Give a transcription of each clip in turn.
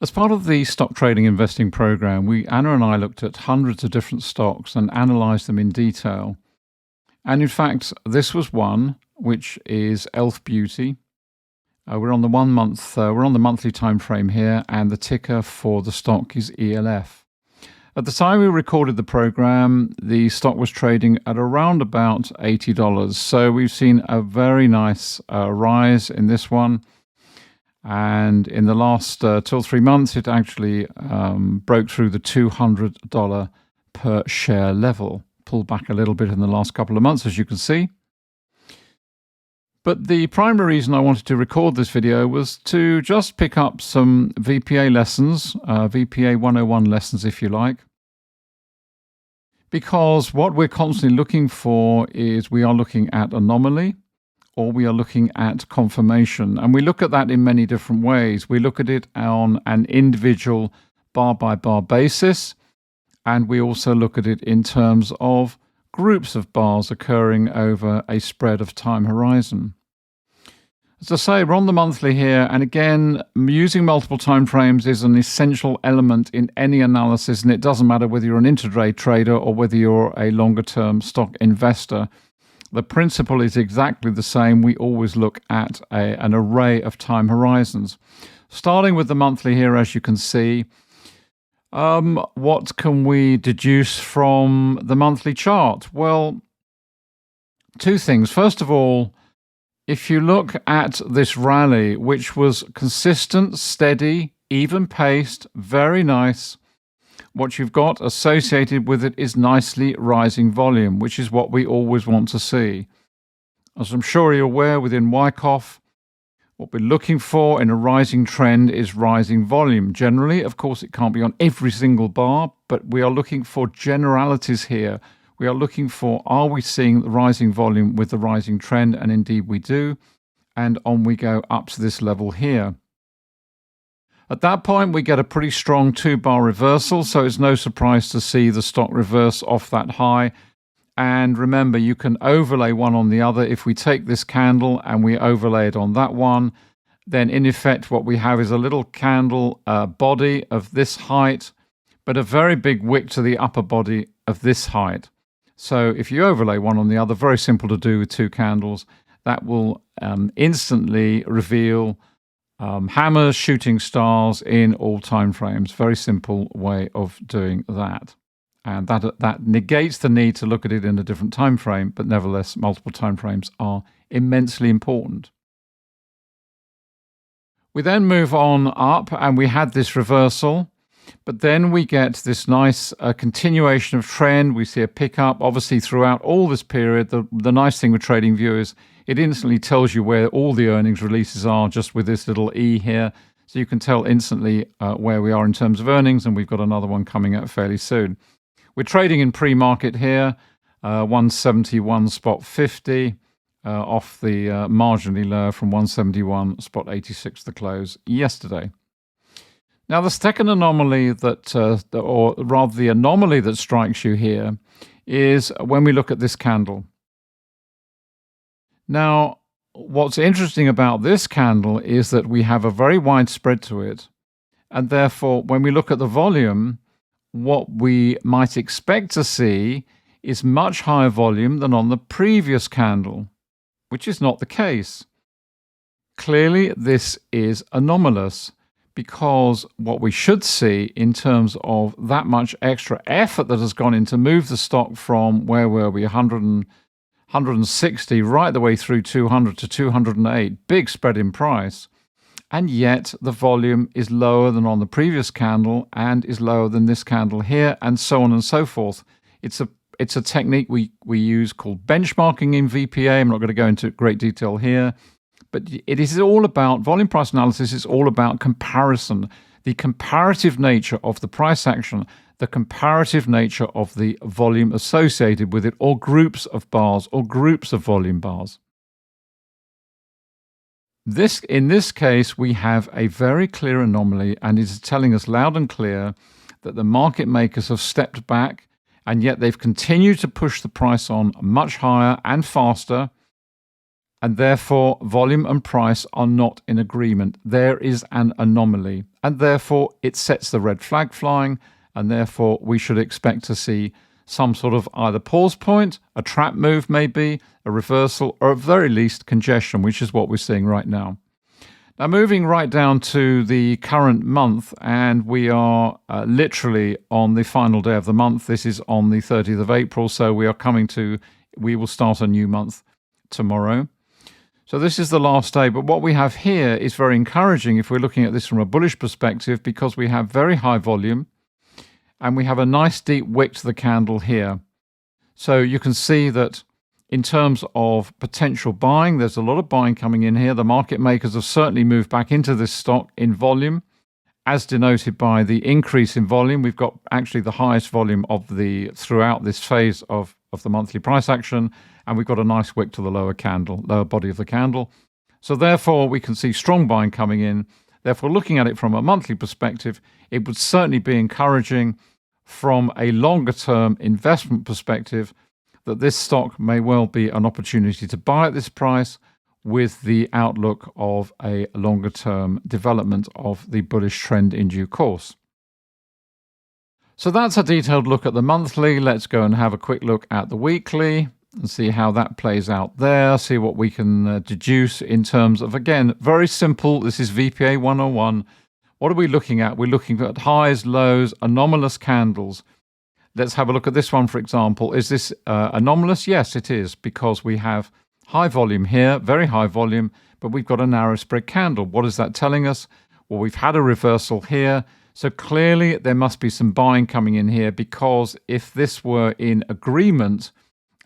As part of the stock trading investing program, Anna and I looked at hundreds of different stocks and analysed them in detail. And in fact, this was one, which is Elf Beauty. We're on the monthly time frame here, and the ticker for the stock is ELF. At the time we recorded the program, the stock was trading at around about $80. So we've seen a very nice rise in this one. And in the last 2 or 3 months, it actually broke through the $200 per share level. Pulled back a little bit in the last couple of months, as you can see. But the primary reason I wanted to record this video was to just pick up some VPA lessons, VPA 101 lessons, if you like. Because what we're constantly looking for is we are looking at anomaly, or we are looking at confirmation. And we look at that in many different ways. We look at it on an individual bar-by-bar basis, and we also look at it in terms of groups of bars occurring over a spread of time horizon. As I say, we're on the monthly here, and again, using multiple time frames is an essential element in any analysis, and it doesn't matter whether you're an intraday trader or whether you're a longer-term stock investor. The principle is exactly the same. We always look at an array of time horizons. Starting with the monthly here, as you can see, what can we deduce from the monthly chart? Well, two things. First of all, if you look at this rally, which was consistent, steady, even-paced, very nice, what you've got associated with it is nicely rising volume, which is what we always want to see. As I'm sure you're aware, within Wyckoff, what we're looking for in a rising trend is rising volume. Generally, of course, it can't be on every single bar, but we are looking for generalities here. We are looking for, are we seeing the rising volume with the rising trend? And indeed we do. And on we go up to this level here. At that point, we get a pretty strong 2-bar reversal, so it's no surprise to see the stock reverse off that high. And remember, you can overlay one on the other. If we take this candle and we overlay it on that one, then in effect what we have is a little candle body of this height, but a very big wick to the upper body of this height. So if you overlay one on the other, very simple to do with 2 candles, that will instantly reveal hammers, shooting stars in all time frames. Very simple way of doing that. And that negates the need to look at it in a different time frame, but nevertheless, multiple time frames are immensely important. We then move on up, and we had this reversal, but then we get this nice continuation of trend. We see a pickup, obviously, throughout all this period. The nice thing with TradingView is it instantly tells you where all the earnings releases are just with this little E here. So you can tell instantly where we are in terms of earnings, and we've got another one coming out fairly soon. We're trading in pre-market here, 171.50 off the marginally lower from 171.86 the close yesterday. Now, the second anomaly or rather the anomaly that strikes you here is when we look at this candle. Now, what's interesting about this candle is that we have a very wide spread to it, and therefore, when we look at the volume, what we might expect to see is much higher volume than on the previous candle, which is not the case. Clearly, this is anomalous, because what we should see in terms of that much extra effort that has gone in to move the stock from, where were we, 160 right the way through 200 to 208, big spread in price. And yet the volume is lower than on the previous candle and is lower than this candle here, and so on and so forth. It's a technique we use called benchmarking in VPA. I'm not going to go into great detail here, but it is all about volume price analysis. Is all about comparison, the comparative nature of the price action, the comparative nature of the volume associated with it, or groups of bars or groups of volume bars. In this case, we have a very clear anomaly, and it is telling us loud and clear that the market makers have stepped back, and yet they've continued to push the price on much higher and faster. and therefore volume and price are not in agreement. There is an anomaly, and therefore it sets the red flag flying, and therefore we should expect to see some sort of either pause point, a trap move maybe, a reversal, or at very least congestion, which is what we're seeing right now. Now, moving right down to the current month, and we are literally on the final day of the month. This is on the 30th of April, so we will start a new month tomorrow. So this is the last day, but what we have here is very encouraging if we're looking at this from a bullish perspective, because we have very high volume and we have a nice deep wick to the candle here. So you can see that in terms of potential buying, there's a lot of buying coming in here. The market makers have certainly moved back into this stock in volume, as denoted by the increase in volume. We've got actually the highest volume throughout this phase of the monthly price action, and we've got a nice wick to the lower body of the candle. So therefore, we can see strong buying coming in. Therefore, looking at it from a monthly perspective, it would certainly be encouraging from a longer-term investment perspective that this stock may well be an opportunity to buy at this price, with the outlook of a longer-term development of the bullish trend in due course. So that's a detailed look at the monthly. Let's go and have a quick look at the weekly and see how that plays out there, see what we can deduce in terms of, again, very simple. This is VPA 101. What are we looking at? We're looking at highs, lows, anomalous candles. Let's have a look at this one, for example. Is this anomalous? Yes, it is, because we have high volume here, very high volume, but we've got a narrow spread candle. What is that telling us? Well, we've had a reversal here. So clearly there must be some buying coming in here, because if this were in agreement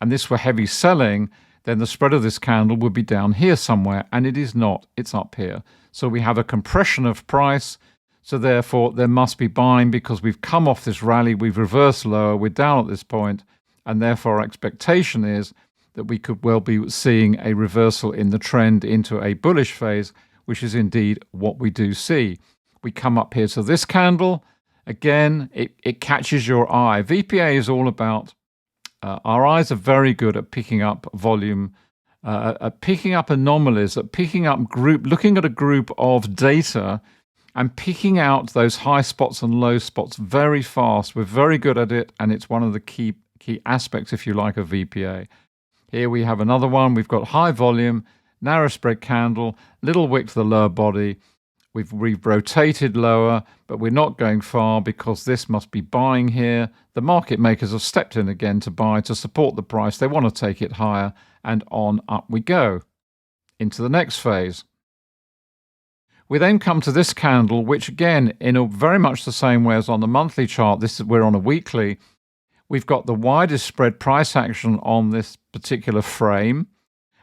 and this were heavy selling, then the spread of this candle would be down here somewhere, and it is not. It's up here. So we have a compression of price. So therefore there must be buying, because we've come off this rally, we've reversed lower, we're down at this point, and therefore our expectation is that we could well be seeing a reversal in the trend into a bullish phase, which is indeed what we do see. We come up here to this candle. Again, it catches your eye. VPA is all about, our eyes are very good at picking up volume, at picking up anomalies, at picking up looking at a group of data and picking out those high spots and low spots very fast. We're very good at it, and it's one of the key aspects, if you like, of VPA. Here we have another one. We've got high volume, narrow spread candle, little wick to the lower body. We've rotated lower, but we're not going far, because this must be buying here. The market makers have stepped in again to buy, to support the price. They want to take it higher, and on up we go into the next phase. We then come to this candle, which again, in very much the same way as on the monthly chart, we're on a weekly. We've got the widest spread price action on this particular frame.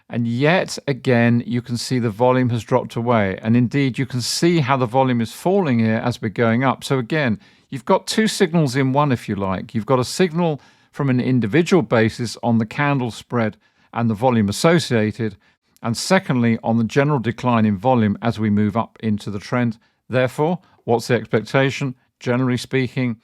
And yet again, you can see the volume has dropped away. And indeed, you can see how the volume is falling here as we're going up. So again, you've got two signals in one, if you like. You've got a signal from an individual basis on the candle spread and the volume associated. And secondly, on the general decline in volume as we move up into the trend. Therefore, what's the expectation? Generally speaking,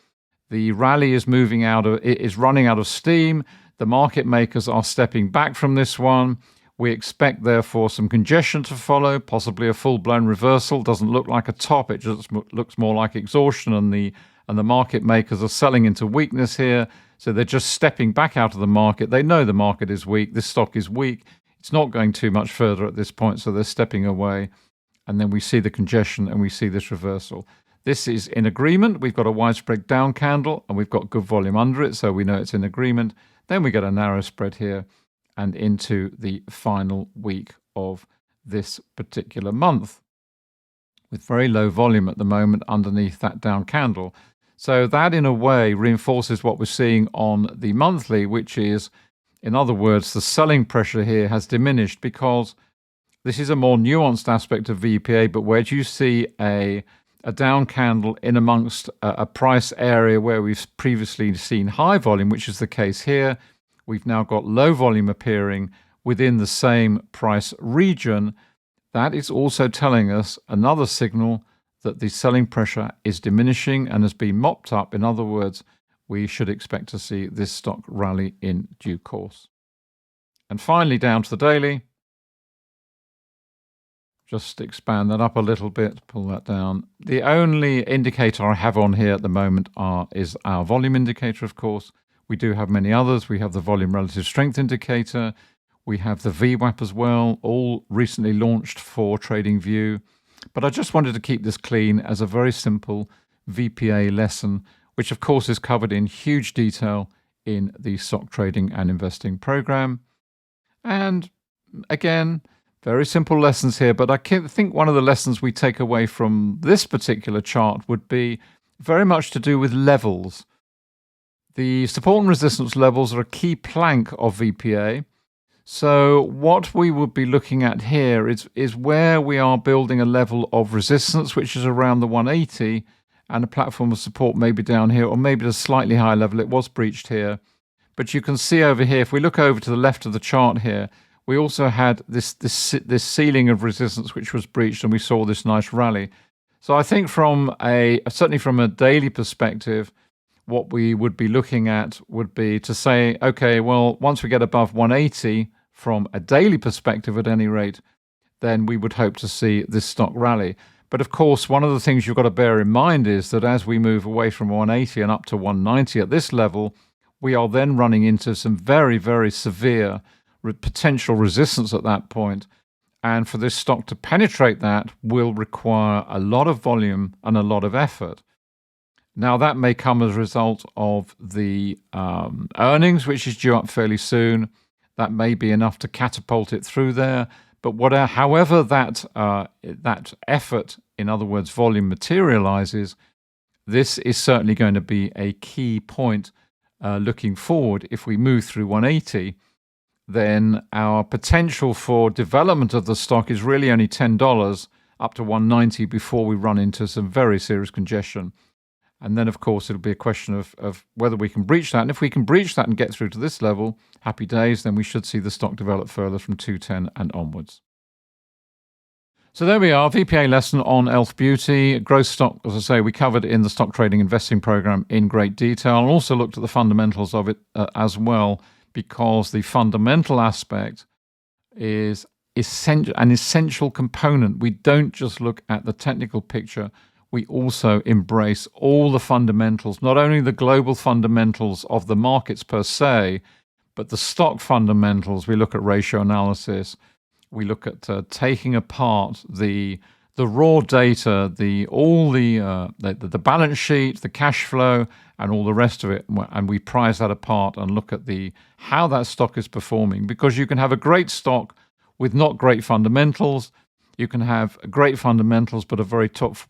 the rally is running out of steam. The market makers are stepping back from this one. We expect, therefore, some congestion to follow, possibly a full-blown reversal. Doesn't look like a top. It just looks more like exhaustion, and the market makers are selling into weakness here. So they're just stepping back out of the market. They know the market is weak. This stock is weak. It's not going too much further at this point, so they're stepping away. And then we see the congestion, and we see this reversal. This is in agreement. We've got a widespread down candle, and we've got good volume under it, so we know it's in agreement. Then we get a narrow spread here, and into the final week of this particular month, with very low volume at the moment underneath that down candle. So that, in a way, reinforces what we're seeing on the monthly, which is, in other words, the selling pressure here has diminished, because this is a more nuanced aspect of VPA. But where do you see a down candle in amongst a price area where we've previously seen high volume, which is the case here? We've now got low volume appearing within the same price region. That is also telling us another signal that the selling pressure is diminishing and has been mopped up. In other words, we should expect to see this stock rally in due course. And finally, down to the daily. Just expand that up a little bit, pull that down. The only indicator I have on here at the moment is our volume indicator, of course. We do have many others. We have the volume relative strength indicator. We have the VWAP as well, all recently launched for TradingView. But I just wanted to keep this clean as a very simple VPA lesson, which of course is covered in huge detail in the stock trading and investing program. And again, very simple lessons here, but I think one of the lessons we take away from this particular chart would be very much to do with levels. The support and resistance levels are a key plank of VPA. So what we would be looking at here is where we are building a level of resistance, which is around the 180, and a platform of support maybe down here, or maybe at a slightly higher level. It was breached here. But you can see over here, if we look over to the left of the chart here, we also had this ceiling of resistance which was breached, and we saw this nice rally. So I think certainly from a daily perspective, what we would be looking at would be to say, okay, well, once we get above 180 from a daily perspective at any rate, then we would hope to see this stock rally. But of course, one of the things you've got to bear in mind is that as we move away from 180 and up to 190 at this level, we are then running into some very, very severe potential resistance at that point. And for this stock to penetrate that will require a lot of volume and a lot of effort. Now, that may come as a result of the earnings, which is due up fairly soon. That may be enough to catapult it through there. But however that effort, in other words, volume, materializes, this is certainly going to be a key point looking forward. If we move through 180, then our potential for development of the stock is really only $10 up to 190 before we run into some very serious congestion. And then, of course, it'll be a question of whether we can breach that. And if we can breach that and get through to this level, happy days, then we should see the stock develop further from 210 and onwards. So there we are, VPA lesson on Elf Beauty. Growth stock, as I say, we covered in the stock trading investing program in great detail, and also looked at the fundamentals of it as well, because the fundamental aspect is an essential component. We don't just look at the technical picture. We also embrace all the fundamentals, not only the global fundamentals of the markets per se, but the stock fundamentals. We look at ratio analysis. We look at taking apart the raw data, the balance sheet, the cash flow, and all the rest of it, and we prize that apart and look at how that stock is performing. Because you can have a great stock with not great fundamentals. You can have great fundamentals, but a very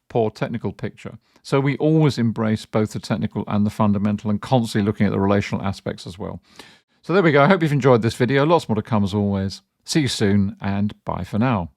poor technical picture. So we always embrace both the technical and the fundamental, and constantly looking at the relational aspects as well. So there we go. I hope you've enjoyed this video. Lots more to come as always. See you soon, and bye for now.